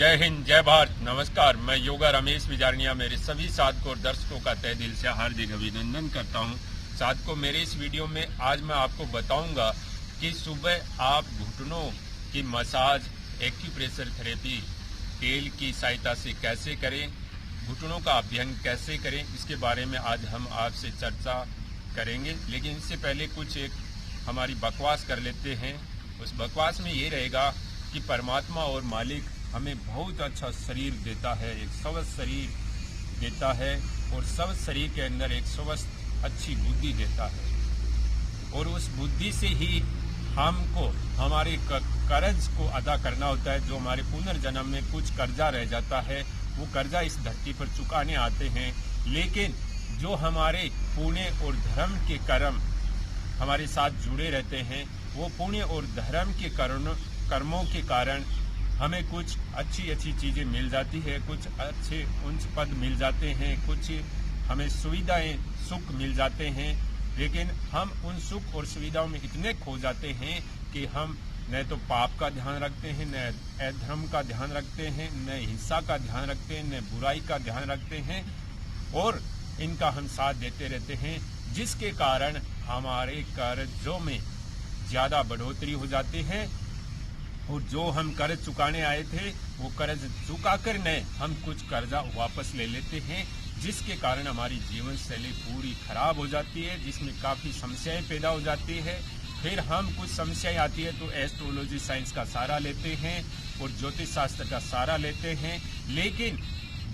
जय हिंद, जय भारत, नमस्कार। मैं योगा रमेश विजारनिया मेरे सभी साधकों और दर्शकों का तहे दिल से हार्दिक अभिनंदन करता हूं। साधकों, मेरे इस वीडियो में आज मैं आपको बताऊंगा कि सुबह आप घुटनों की मसाज एक्यूप्रेशर थेरेपी तेल की सहायता से कैसे करें, घुटनों का अभ्यंग कैसे करें, इसके बारे में आज हम आपसे चर्चा करेंगे। लेकिन इससे पहले कुछ एक हमारी बकवास कर लेते हैं। उस बकवास में ये रहेगा कि परमात्मा और मालिक हमें बहुत अच्छा शरीर देता है, एक स्वस्थ शरीर देता है और स्वस्थ शरीर के अंदर एक स्वस्थ अच्छी बुद्धि देता है। और उस बुद्धि से ही हमको हमारे कर्ज को अदा करना होता है। जो हमारे पुनर्जन्म में कुछ कर्जा रह जाता है, वो कर्जा इस धरती पर चुकाने आते हैं। लेकिन जो हमारे पुण्य और धर्म के कर्म हमारे साथ जुड़े रहते हैं, वो पुण्य और धर्म के कर्मों के कारण हमें कुछ अच्छी चीज़ें मिल जाती है, कुछ अच्छे उच्च पद मिल जाते हैं, कुछ हमें सुविधाएं सुख मिल जाते हैं। लेकिन हम उन सुख और सुविधाओं में इतने खो जाते हैं कि हम न तो पाप का ध्यान रखते हैं, न अधर्म का ध्यान रखते हैं, न हिंसा का ध्यान रखते हैं, न बुराई का ध्यान रखते हैं और इनका हम साथ देते रहते हैं, जिसके कारण हमारे कर्जों में ज़्यादा बढ़ोतरी हो जाती है। और जो हम कर्ज चुकाने आए थे, वो कर्ज चुकाकर न हम कुछ कर्जा वापस ले लेते हैं, जिसके कारण हमारी जीवन शैली पूरी खराब हो जाती है, जिसमें काफ़ी समस्याएं पैदा हो जाती है। फिर हम कुछ समस्याएं आती है तो एस्ट्रोलॉजी साइंस का सहारा लेते हैं और ज्योतिष शास्त्र का सहारा लेते हैं। लेकिन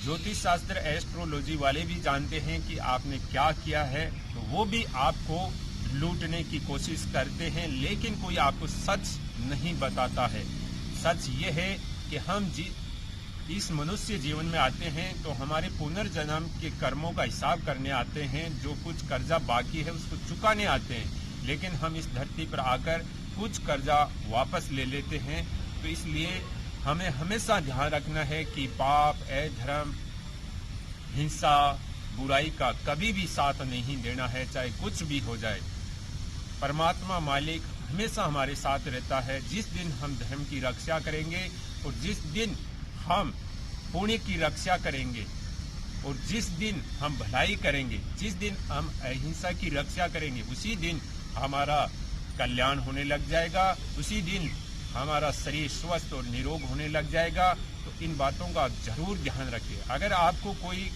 ज्योतिष शास्त्र एस्ट्रोलॉजी वाले भी जानते हैं कि आपने क्या किया है, तो वो भी आपको लूटने की कोशिश करते हैं। लेकिन कोई आपको सच नहीं बताता है। सच ये है कि हम इस मनुष्य जीवन में आते हैं तो हमारे पुनर्जन्म के कर्मों का हिसाब करने आते हैं। जो कुछ कर्जा बाकी है उसको चुकाने आते हैं, लेकिन हम इस धरती पर आकर कुछ कर्जा वापस ले लेते हैं। तो इसलिए हमें हमेशा ध्यान रखना है कि पाप, अधर्म, हिंसा, बुराई का कभी भी साथ नहीं देना है, चाहे कुछ भी हो जाए। परमात्मा मालिक हमेशा हमारे साथ रहता है। जिस दिन हम धर्म की रक्षा करेंगे और जिस दिन हम पुण्य की रक्षा करेंगे और जिस दिन हम भलाई करेंगे, जिस दिन हम अहिंसा की रक्षा करेंगे, उसी दिन हमारा कल्याण होने लग जाएगा, उसी दिन हमारा शरीर स्वस्थ और निरोग होने लग जाएगा। तो इन बातों का जरूर ध्यान रखिए। अगर आपको कोई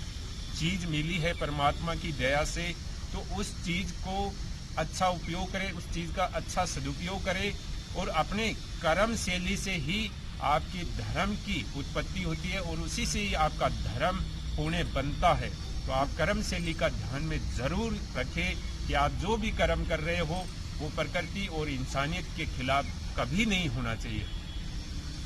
चीज मिली है परमात्मा की दया से, तो उस चीज को अच्छा उपयोग करें, उस चीज का अच्छा सदुपयोग करें और अपने कर्म शैली से ही आपकी धर्म की उत्पत्ति होती है और उसी से ही आपका धर्म पुण्य बनता है। तो आप कर्म शैली का ध्यान में जरूर रखें कि आप जो भी कर्म कर रहे हो वो प्रकृति और इंसानियत के खिलाफ कभी नहीं होना चाहिए।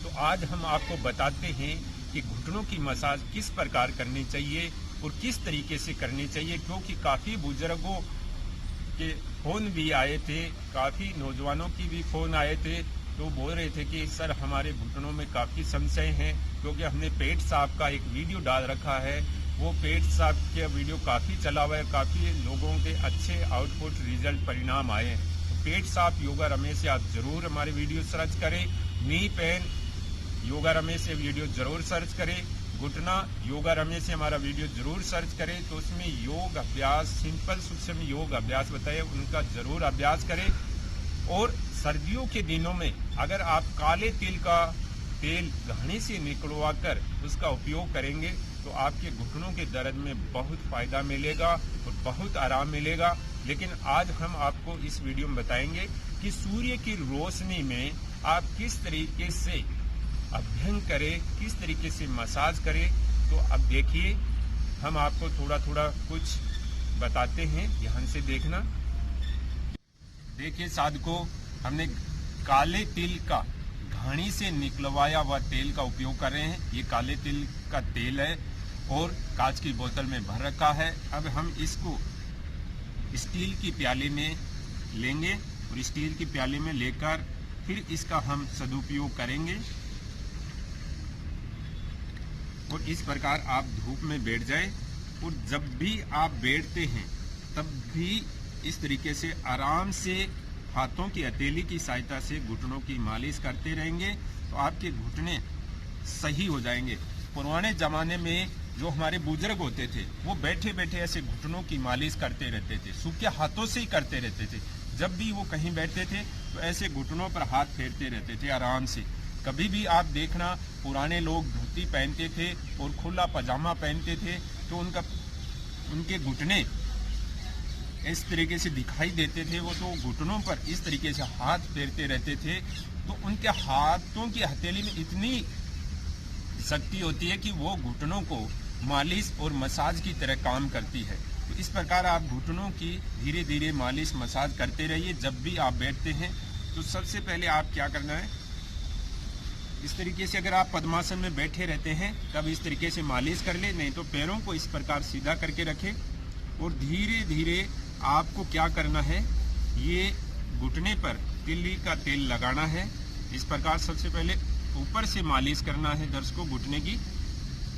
तो आज हम आपको बताते हैं कि घुटनों की मसाज किस प्रकार करनी चाहिए और किस तरीके से करनी चाहिए, क्योंकि काफी बुजुर्गों के फोन भी आए थे, काफी नौजवानों की भी फोन आए थे, तो बोल रहे थे कि सर हमारे घुटनों में काफी समस्याएं हैं। क्योंकि हमने पेट साफ का एक वीडियो डाल रखा है, वो पेट साफ के वीडियो काफी चला हुआ है, काफी लोगों के अच्छे आउटपुट रिजल्ट परिणाम आए हैं। तो पेट साफ योगा रमेश से आप जरूर हमारे वीडियो सर्च करें। नी पेन योगा रमेश से वीडियो जरूर सर्च करें। घुटना योगा रमेश से हमारा वीडियो जरूर सर्च करें। तो उसमें योग अभ्यास, सिंपल सूक्ष्म योग अभ्यास बताए, उनका जरूर अभ्यास करें। और सर्दियों के दिनों में अगर आप काले तिल का तेल घानी से निकलवा कर उसका उपयोग करेंगे तो आपके घुटनों के दर्द में बहुत फायदा मिलेगा और बहुत आराम मिलेगा। लेकिन आज हम आपको इस वीडियो में बताएंगे कि सूर्य की रोशनी में आप किस तरीके से अभ्यंग करें, किस तरीके से मसाज करें। तो अब देखिए, हम आपको थोड़ा थोड़ा कुछ बताते हैं, ध्यान से देखना। देखिए साधकों, हमने काले तिल का घानी से निकलवाया हुआ तेल का उपयोग कर रहे हैं। ये काले तिल का तेल है और कांच की बोतल में भर रखा है। अब हम इसको स्टील की प्याले में लेंगे और स्टील की प्याले में लेकर फिर इसका हम सदुपयोग करेंगे। और इस प्रकार आप धूप में बैठ जाए और जब भी आप बैठते हैं तब भी इस तरीके से आराम से हाथों की हथेली की सहायता से घुटनों की मालिश करते रहेंगे तो आपके घुटने सही हो जाएंगे। पुराने ज़माने में जो हमारे बुजुर्ग होते थे वो बैठे बैठे ऐसे घुटनों की मालिश करते रहते थे, सूखे हाथों से ही करते रहते थे। जब भी वो कहीं बैठते थे तो ऐसे घुटनों पर हाथ फेरते रहते थे आराम से। कभी भी आप देखना पुराने लोग धोती पहनते थे और खुला पजामा पहनते थे तो उनके घुटने इस तरीके से दिखाई देते थे। वो तो घुटनों पर इस तरीके से हाथ फेरते रहते थे तो उनके हाथों की हथेली में इतनी शक्ति होती है कि वो घुटनों को मालिश और मसाज की तरह काम करती है। तो इस प्रकार आप घुटनों की धीरे धीरे मालिश मसाज करते रहिए। जब भी आप बैठते हैं तो सबसे पहले आप क्या करना है, इस तरीके से अगर आप पद्मासन में बैठे रहते हैं तब इस तरीके से मालिश कर ले, नहीं तो पैरों को इस प्रकार सीधा करके रखें और धीरे धीरे आपको क्या करना है, ये घुटने पर तिल्ली का तेल लगाना है। इस प्रकार सबसे पहले ऊपर से मालिश करना है दर्शकों घुटने की,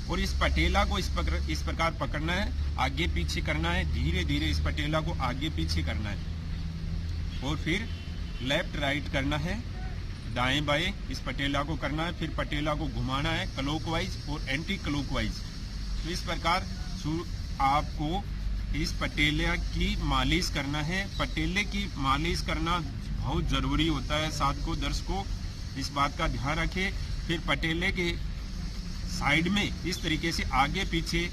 और इस पटेला को इस प्रकार पकड़ना है, आगे पीछे करना है, धीरे धीरे इस पटेला को आगे पीछे करना है और फिर लेफ्ट राइट करना है, दाएं बाएं इस पटेला को करना है। फिर पटेला को घुमाना है क्लॉकवाइज और एंटी क्लॉकवाइज। तो इस प्रकार आपको इस पटेले की मालिश करना है। पटेले की मालिश करना बहुत ज़रूरी होता है साथियों, दर्शकों इस बात का ध्यान रखें। फिर पटेले के साइड में इस तरीके से आगे पीछे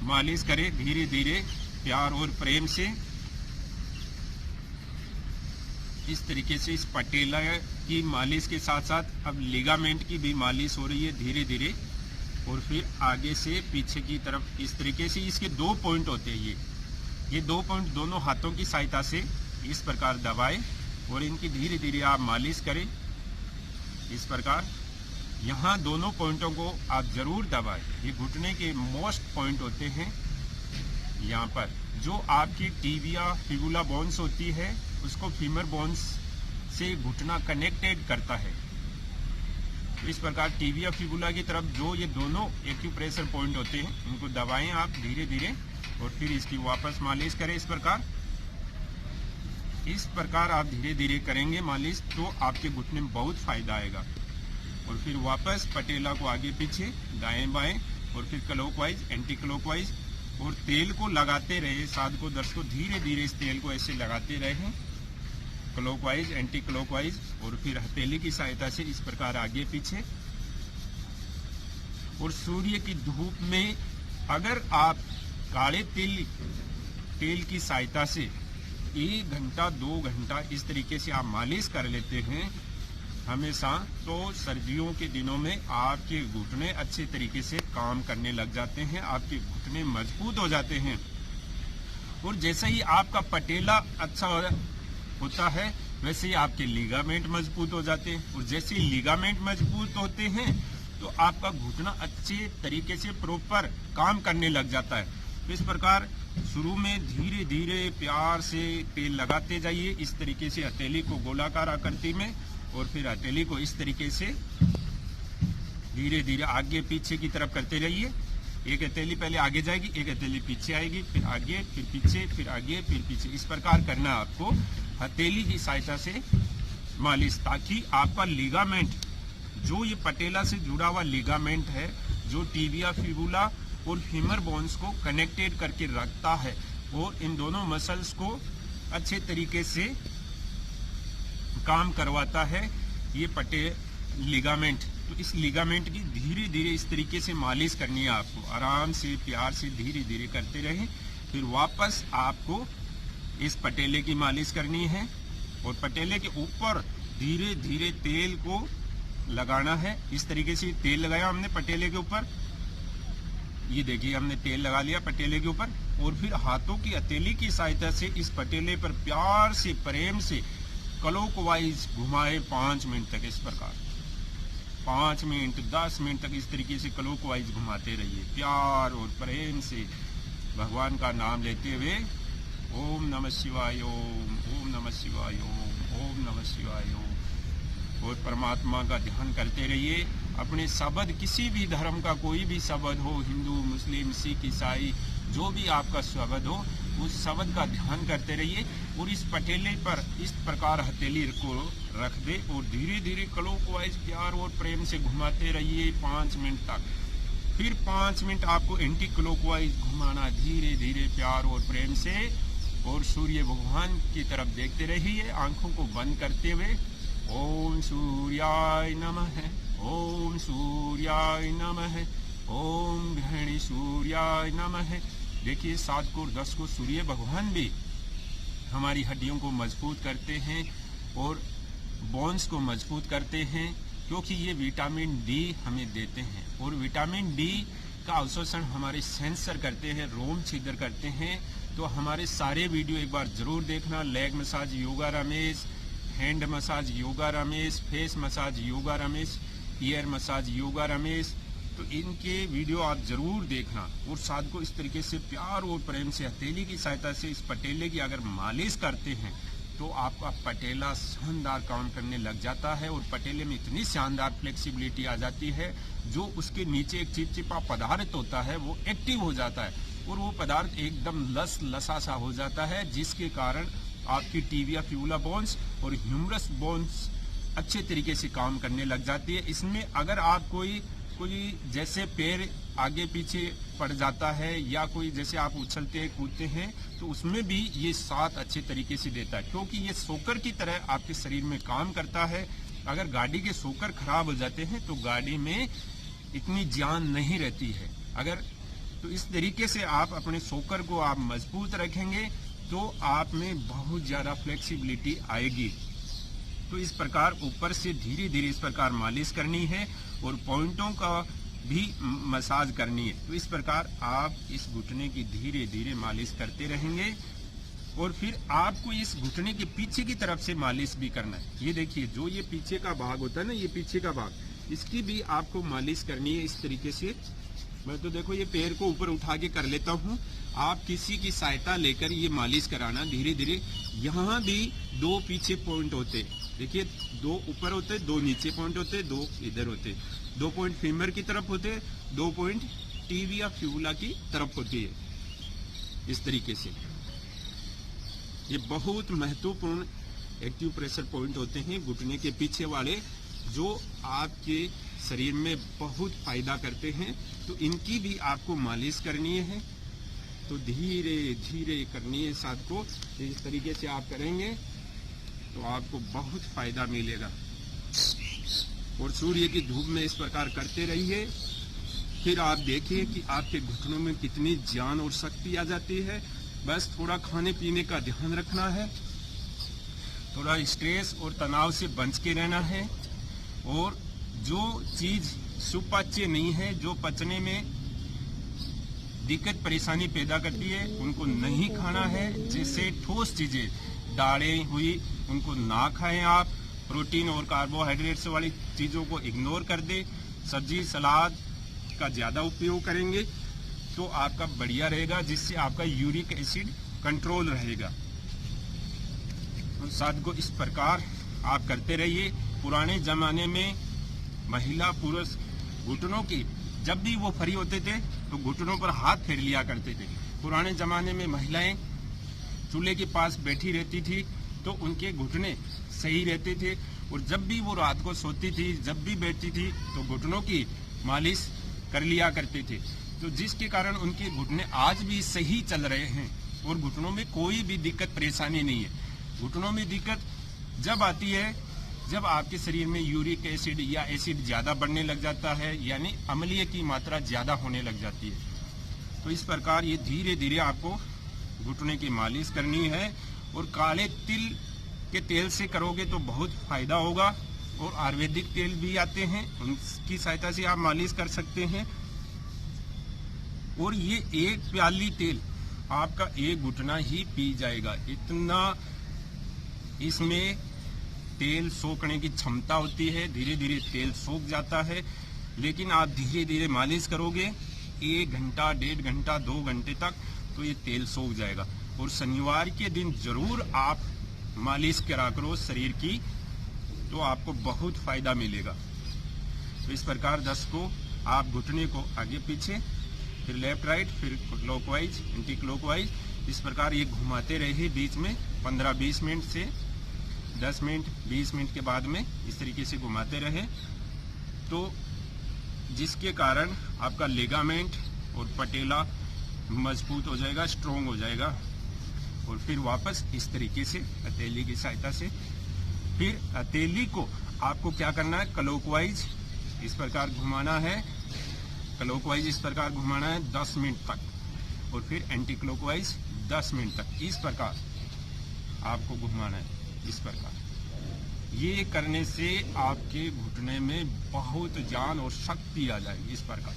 मालिश करें धीरे धीरे प्यार और प्रेम से। इस तरीके से इस पटेला की मालिश के साथ साथ अब लिगामेंट की भी मालिश हो रही है धीरे धीरे, और फिर आगे से पीछे की तरफ इस तरीके से। इसके 2 पॉइंट होते हैं, ये 2 पॉइंट दोनों हाथों की सहायता से इस प्रकार दबाएं और इनकी धीरे धीरे आप मालिश करें इस प्रकार। यहाँ दोनों पॉइंटों को आप जरूर दबाएं। ये घुटने के मोस्ट पॉइंट होते हैं। यहाँ पर जो आपकी टिबिया फिबुला बोन्स होती है उसको फीमर बोन्स से घुटना कनेक्टेड करता है। तो इस प्रकार टिबिया फिबुला की तरफ जो ये दोनों एक्यूप्रेशर पॉइंट होते हैं उनको दबाएं आप धीरे धीरे और फिर इसकी वापस मालिश करें इस प्रकार आप धीरे धीरे करेंगे मालिश तो आपके घुटने में बहुत फायदा आएगा। और फिर वापस पटेला को आगे पीछे दाएं बाएं और फिर क्लॉकवाइज एंटी क्लॉकवाइज, और तेल को लगाते रहे साथियों दर्शकों, धीरे धीरे इस तेल को ऐसे लगाते रहे क्लॉकवाइज एंटी क्लॉकवाइज, और फिर हथेली की सहायता से इस प्रकार आगे पीछे। और सूर्य की धूप में अगर आप काले तेल की सहायता से 1 घंटा 2 घंटा इस तरीके से आप मालिश कर लेते हैं हमेशा, तो सर्दियों के दिनों में आपके घुटने अच्छे तरीके से काम करने लग जाते हैं, आपके घुटने मजबूत हो जाते हैं। और जैसे ही आपका पटेला अच्छा होता है वैसे ही आपके लिगामेंट मजबूत हो जाते हैं, और जैसे ही लिगामेंट मजबूत होते हैं तो आपका घुटना अच्छे तरीके से प्रॉपर काम करने लग जाता है। तो इस प्रकार शुरू में धीरे धीरे प्यार से तेल लगाते जाइए इस तरीके से हथेली को गोलाकार आकृति में, और फिर हथेली को इस तरीके से धीरे धीरे आगे पीछे की तरफ करते रहिए। एक हथेली पहले आगे जाएगी, एक हथेली पीछे आएगी, फिर आगे फिर पीछे फिर आगे फिर पीछे, इस प्रकार करना है आपको हथेली की सहायता से मालिश, ताकि आपका लिगामेंट जो ये पटेला से जुड़ा हुआ लिगामेंट है जो टिबिया फिबुला और फीमर बोन्स को कनेक्टेड करके रखता है और इन दोनों मसल्स को अच्छे तरीके से काम करवाता है ये लिगामेंट। तो इस लिगामेंट की धीरे धीरे इस तरीके से मालिश करनी है आपको, आराम से प्यार से धीरे धीरे करते रहें। फिर वापस आपको इस पटेले की मालिश करनी है और पटेले के ऊपर धीरे धीरे तेल को लगाना है। इस तरीके से तेल लगाया हमने पटेले के ऊपर, ये देखिए हमने तेल लगा लिया पटेले के ऊपर, और फिर हाथों की हथेली की सहायता से इस पटेले पर प्यार से प्रेम से क्लॉकवाइज घुमाए 5 मिनट तक। इस प्रकार 5 मिनट 10 मिनट तक इस तरीके से क्लॉकवाइज घुमाते रहिए प्यार और प्रेम से, भगवान का नाम लेते हुए ओम नमः शिवाय ओम नमः शिवाय ओम नमः शिवाय ओम, और परमात्मा का ध्यान करते रहिए। अपने शब्द, किसी भी धर्म का कोई भी शब्द हो, हिंदू, मुस्लिम, सिख, ईसाई, जो भी आपका शब्द हो, उस शब्द का ध्यान करते रहिए और इस पटेले पर इस प्रकार हथेली को रख दे और धीरे धीरे क्लॉकवाइज प्यार और प्रेम से घुमाते रहिए 5 मिनट तक। फिर 5 मिनट आपको एंटी क्लॉकवाइज घुमाना, धीरे धीरे प्यार और प्रेम से, और सूर्य भगवान की तरफ देखते रहिए आंखों को बंद करते हुए। ओम सूर्याय नमः, ओम सूर्याय नमः, ओम घृणी सूर्याय नमः। देखिए 7 को और 10 को सूर्य भगवान भी हमारी हड्डियों को मजबूत करते हैं और बोन्स को मजबूत करते हैं, क्योंकि ये विटामिन डी हमें देते हैं और विटामिन डी का अवशोषण हमारे सेंसर करते हैं, रोम छिद्र करते हैं। तो हमारे सारे वीडियो एक बार जरूर देखना। Leg massage yoga Ramesh, hand massage yoga Ramesh, face massage yoga Ramesh, year massage yoga Ramesh, तो इनके वीडियो आप जरूर देखना। और साथ को इस तरीके से प्यार और प्रेम से हथेली की सहायता से इस पटेले की अगर मालिश करते हैं तो आपका पटेला शानदार काम करने लग जाता है और पटेले में इतनी शानदार फ्लेक्सिबिलिटी आ जाती है, जो उसके नीचे एक चिपचिपा पदार्थ होता है वो एक्टिव हो जाता है और वो पदार्थ एकदम लसा सा हो जाता है, जिसके कारण आपकी टिबिया फ्यूला बोन्स और ह्यूमरस बोन्स अच्छे तरीके से काम करने लग जाती है। इसमें अगर आप कोई जैसे पैर आगे पीछे पड़ जाता है या कोई जैसे आप उछलते हैं कूदते हैं, तो उसमें भी ये साथ अच्छे तरीके से देता है, क्योंकि ये सोकर की तरह आपके शरीर में काम करता है। अगर गाड़ी के सोकर खराब हो जाते हैं तो गाड़ी में इतनी जान नहीं रहती है। अगर तो इस तरीके से आप अपने सोकर को आप मजबूत रखेंगे तो आप में बहुत ज़्यादा फ्लेक्सिबिलिटी आएगी। तो इस प्रकार ऊपर से धीरे धीरे इस प्रकार मालिश करनी है और पॉइंटों का भी मसाज करनी है। तो इस प्रकार आप इस घुटने की धीरे धीरे मालिश करते रहेंगे और फिर आपको इस घुटने के पीछे की तरफ से मालिश भी करना है। ये देखिए, जो ये पीछे का भाग होता है ना, ये पीछे का भाग, इसकी भी आपको मालिश करनी है इस तरीके से। मैं तो देखो ये पैर को ऊपर उठा के कर लेता हूँ, आप किसी की सहायता लेकर ये मालिश कराना धीरे धीरे। यहाँ भी 2 पीछे पॉइंट होते, देखिए 2 ऊपर होते, 2 नीचे पॉइंट होते, 2 इधर होते, 2 पॉइंट फीमर की तरफ होते, 2 पॉइंट टिबिया फ्यूला की तरफ होती है। इस तरीके से ये बहुत महत्वपूर्ण एक्टिव प्रेशर पॉइंट होते हैं घुटने के पीछे वाले, जो आपके शरीर में बहुत फायदा करते हैं। तो इनकी भी आपको मालिश करनी है, तो धीरे धीरे करनी है साथ को। इस तरीके से आप करेंगे तो आपको बहुत फायदा मिलेगा। और सूर्य की धूप में इस प्रकार करते रहिए, फिर आप देखिए कि आपके घुटनों में कितनी जान और शक्ति आ जाती है। बस थोड़ा खाने पीने का ध्यान रखना है, थोड़ा स्ट्रेस और तनाव से बच के रहना है, और जो चीज सुपाच्य नहीं है, जो पचने में दिक्कत परेशानी पैदा करती है, उनको नहीं खाना है। जैसे ठोस चीजें, दालें हुई, उनको ना खाएं आप। प्रोटीन और कार्बोहाइड्रेट्स वाली चीज़ों को इग्नोर कर दे। सब्जी सलाद का ज़्यादा उपयोग करेंगे तो आपका बढ़िया रहेगा, जिससे आपका यूरिक एसिड कंट्रोल रहेगा। और साथ को इस प्रकार आप करते रहिए। पुराने ज़माने में महिला पुरुष घुटनों की जब भी वो फ्री होते थे तो घुटनों पर हाथ फेर लिया करते थे। पुराने ज़माने में महिलाएं चूल्हे के पास बैठी रहती थी तो उनके घुटने सही रहते थे, और जब भी वो रात को सोती थी, जब भी बैठती थी, तो घुटनों की मालिश कर लिया करते थे। तो जिसके कारण उनके घुटने आज भी सही चल रहे हैं और घुटनों में कोई भी दिक्कत परेशानी नहीं है। घुटनों में दिक्कत जब आती है जब आपके शरीर में यूरिक एसिड या एसिड ज़्यादा बढ़ने लग जाता है, यानी अम्लीय की मात्रा ज़्यादा होने लग जाती है। तो इस प्रकार ये धीरे धीरे आपको घुटने की मालिश करनी है। और काले तिल के तेल से करोगे तो बहुत फायदा होगा, और आयुर्वेदिक तेल भी आते हैं, उनकी सहायता से आप मालिश कर सकते हैं। और ये 1 प्याली तेल आपका 1 घुटना ही पी जाएगा, इतना इसमें तेल सोखने की क्षमता होती है। धीरे धीरे तेल सोख जाता है, लेकिन आप धीरे धीरे मालिश करोगे 1 घंटा 1.5 घंटा 2 घंटे तक तो ये तेल सोख जाएगा। और शनिवार के दिन जरूर आप मालिश करा करो शरीर की, तो आपको बहुत फायदा मिलेगा। तो इस प्रकार 10 को आप घुटने को आगे पीछे, फिर लेफ्ट राइट, फिर क्लॉकवाइज, एंटी क्लॉकवाइज, इस प्रकार ये घुमाते रहे बीच में 15-20 मिनट से 10 मिनट 20 मिनट के बाद में इस तरीके से घुमाते रहे, तो जिसके कारण आपका लिगामेंट और पटेला मजबूत हो जाएगा, स्ट्रॉन्ग हो जाएगा। और फिर वापस इस तरीके से हथेली की सहायता से, फिर हथेली को आपको क्या करना है, क्लॉकवाइज इस प्रकार घुमाना है, क्लॉकवाइज इस प्रकार घुमाना है 10 मिनट तक, और फिर एंटी क्लॉकवाइज 10 मिनट तक इस प्रकार आपको घुमाना है। इस प्रकार ये करने से आपके घुटने में बहुत जान और शक्ति आ जाएगी। इस प्रकार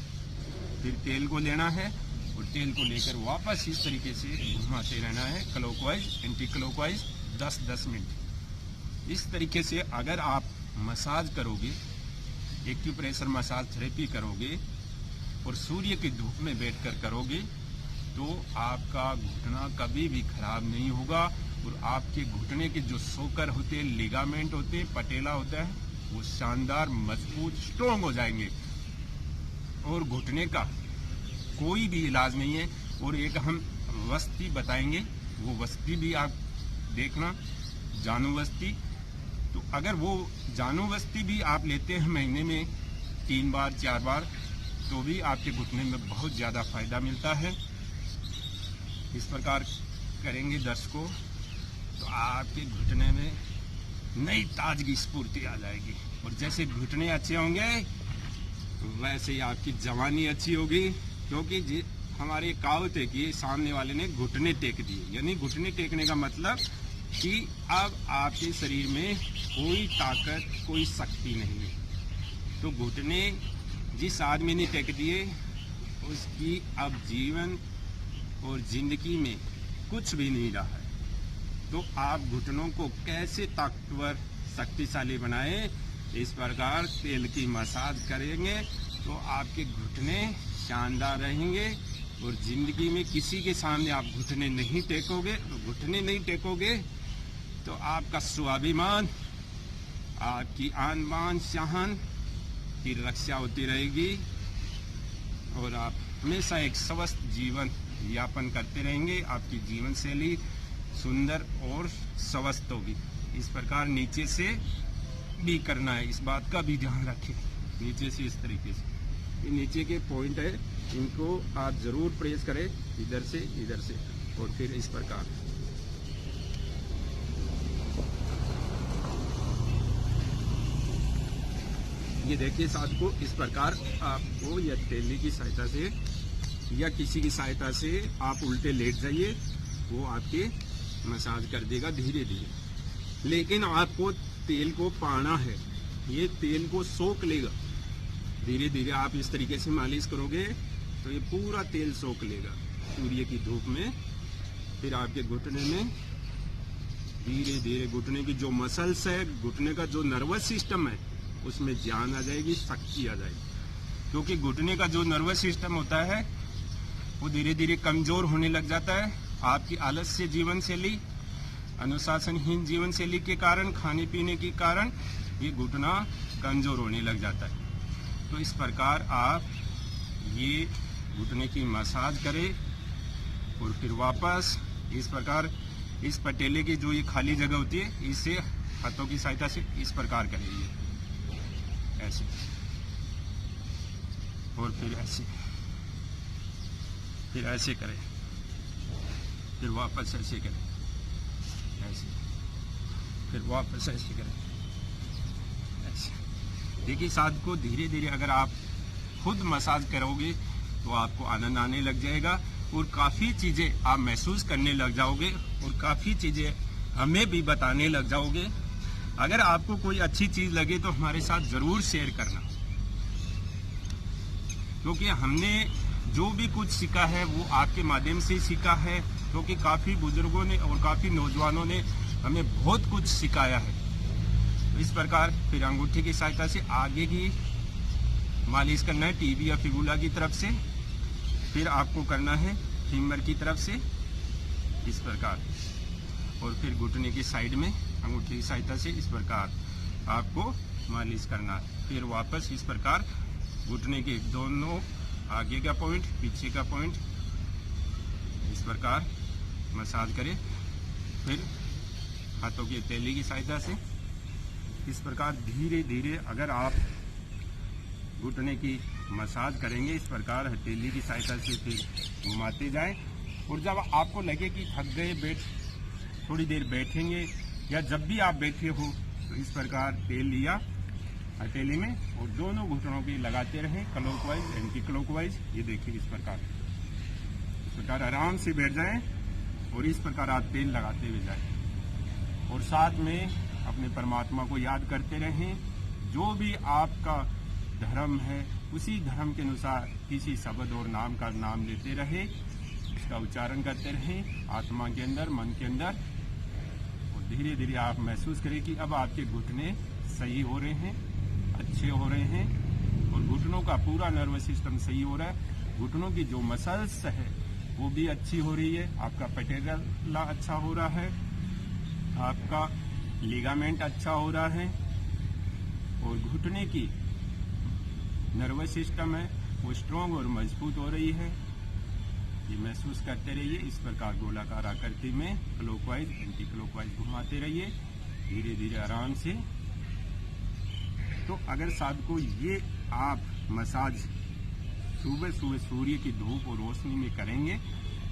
फिर तेल को लेना है और तेल को लेकर वापस इस तरीके से घुमाते रहना है, क्लॉकवाइज एंटी क्लॉकवाइज 10-10 मिनट। इस तरीके से अगर आप मसाज करोगे, एक्यूप्रेशर मसाज थेरेपी करोगे और सूर्य की धूप में बैठकर करोगे, तो आपका घुटना कभी भी खराब नहीं होगा और आपके घुटने के जो सोकर होते हैं, लिगामेंट होते हैं, पटेला होता है, वो शानदार मजबूत स्ट्रॉन्ग हो जाएंगे। और घुटने का कोई भी इलाज नहीं है। और एक हम वस्ती बताएंगे, वो वस्ती भी आप देखना, जानू वस्ती। तो अगर वो जानू वस्ती भी आप लेते हैं महीने में 3 बार 4 बार, तो भी आपके घुटने में बहुत ज़्यादा फायदा मिलता है। इस प्रकार करेंगे दर्शकों, तो आपके घुटने में नई ताजगी स्फूर्ति आ जाएगी। और जैसे घुटने अच्छे होंगे वैसे ही आपकी जवानी अच्छी होगी, क्योंकि हमारे कहावत है कि सामने वाले ने घुटने टेक दिए। यानी घुटने टेकने का मतलब कि अब आपके शरीर में कोई ताकत, कोई शक्ति नहीं है। तो घुटने जिस आदमी ने टेक दिए, उसकी अब जीवन और जिंदगी में कुछ भी नहीं रहा है। तो आप घुटनों को कैसे ताकतवर, शक्तिशाली बनाएं, इस प्रकार तेल की मसाज करेंगे तो आपके घुटने शानदार रहेंगे। और जिंदगी में किसी के सामने आप घुटने नहीं टेकोगे, तो घुटने नहीं टेकोगे तो आपका स्वाभिमान, आपकी आन बान शान की रक्षा होती रहेगी और आप हमेशा एक स्वस्थ जीवन यापन करते रहेंगे। आपकी जीवन शैली सुंदर और स्वस्थ होगी। इस प्रकार नीचे से भी करना है, इस बात का भी ध्यान रखें। नीचे से इस तरीके से, ये नीचे के पॉइंट है, इनको आप जरूर प्रेस करें, इधर से और फिर इस प्रकार। ये देखिए साथ को, इस प्रकार आपको या तेली की सहायता से या किसी की सहायता से आप उल्टे लेट जाइए, वो आपके मसाज कर देगा धीरे धीरे। लेकिन आपको तेल को पाना है, ये तेल को सोख लेगा धीरे धीरे। आप इस तरीके से मालिश करोगे तो ये पूरा तेल सोख लेगा सूर्य की धूप में। फिर आपके घुटने में धीरे धीरे घुटने की जो मसल्स है, घुटने का जो नर्वस सिस्टम है, उसमें जान आ जाएगी, शक्ति आ जाएगी। क्योंकि घुटने का जो नर्वस सिस्टम होता है वो धीरे धीरे कमजोर होने लग जाता है। आपकी आलस्य जीवन शैली, अनुशासनहीन जीवन शैली के कारण, खाने पीने के कारण ये घुटना कमजोर होने लग जाता है। तो इस प्रकार आप ये घुटने की मसाज करें और फिर वापस इस प्रकार इस पटेले की जो ये खाली जगह होती है, इसे हाथों की सहायता से इस प्रकार करेंगे, ऐसे और फिर ऐसे करें, फिर वापस ऐसे करें, ऐसे, फिर वापस ऐसे करें, ऐसे। देखिए साथ को धीरे धीरे अगर आप खुद मसाज करोगे तो आपको आनंद आने लग जाएगा और काफ़ी चीज़ें आप महसूस करने लग जाओगे और काफ़ी चीज़ें हमें भी बताने लग जाओगे। अगर आपको कोई अच्छी चीज़ लगे तो हमारे साथ ज़रूर शेयर करना, क्योंकि हमने जो भी कुछ सीखा है वो आपके माध्यम से सीखा है। क्योंकि काफ़ी बुजुर्गों ने और काफ़ी नौजवानों ने हमें बहुत कुछ सिखाया है। तो इस प्रकार फिर अंगूठी की सहायता से आगे की मालिश करना है, टीबी या फिबुला की तरफ से। फिर आपको करना है फीमर की तरफ से इस प्रकार, और फिर घुटने की साइड में अंगूठी की सहायता से इस प्रकार आपको मालिश करना है। फिर वापस इस प्रकार घुटने के दोनों आगे का पॉइंट, पीछे का पॉइंट इस प्रकार मसाज करें। फिर हाथों की हथेली की सहायता से इस प्रकार धीरे धीरे अगर आप घुटने की मसाज करेंगे, इस प्रकार हथेली की सहायता से फिर घुमाते जाएं। और जब आपको लगे कि थक गए, थोड़ी देर बैठेंगे या जब भी आप बैठे हो तो इस प्रकार तेल लिया हथेली में और दोनों घुटनों की लगाते रहें, क्लॉकवाइज एंटी क्लॉकवाइज। ये देखिए इस प्रकार आराम से बैठ जाएं और इस प्रकार आप तेल लगाते हुए जाएं। और साथ में अपने परमात्मा को याद करते रहें। जो भी आपका धर्म है उसी धर्म के अनुसार किसी शब्द और नाम का नाम लेते रहे, इसका उच्चारण करते रहें आत्मा के अंदर, मन के अंदर। और धीरे धीरे आप महसूस करें कि अब आपके घुटने सही हो रहे हैं, अच्छे हो रहे हैं और घुटनों का पूरा नर्वस सिस्टम सही हो रहा है। घुटनों की जो मसल्स है वो भी अच्छी हो रही है, आपका पैटेला अच्छा हो रहा है, आपका लिगामेंट अच्छा हो रहा है और घुटने की नर्वस सिस्टम है वो स्ट्रॉन्ग और मजबूत हो रही है। ये महसूस करते रहिए। इस प्रकार गोलाकार आकृति में क्लॉकवाइज एंटी क्लॉकवाइज घुमाते रहिए धीरे धीरे आराम से। तो अगर साधकों ये आप मसाज सुबह सुबह सूर्य की धूप और रोशनी में करेंगे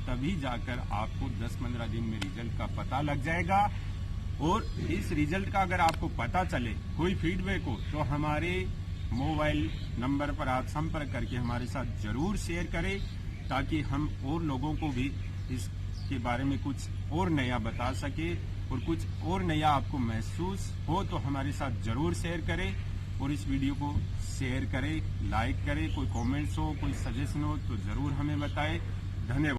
तभी जाकर आपको 10-15 दिन में रिजल्ट का पता लग जाएगा। और इस रिजल्ट का अगर आपको पता चले, कोई फीडबैक हो, तो हमारे मोबाइल नंबर पर आप संपर्क करके हमारे साथ जरूर शेयर करें ताकि हम और लोगों को भी इसके बारे में कुछ और नया बता सके और कुछ और नया आपको महसूस हो तो हमारे साथ जरूर शेयर करें। और इस वीडियो को शेयर करें, लाइक करें, कोई कमेंट्स हो, कोई सजेशन हो तो जरूर हमें बताएं। धन्यवाद।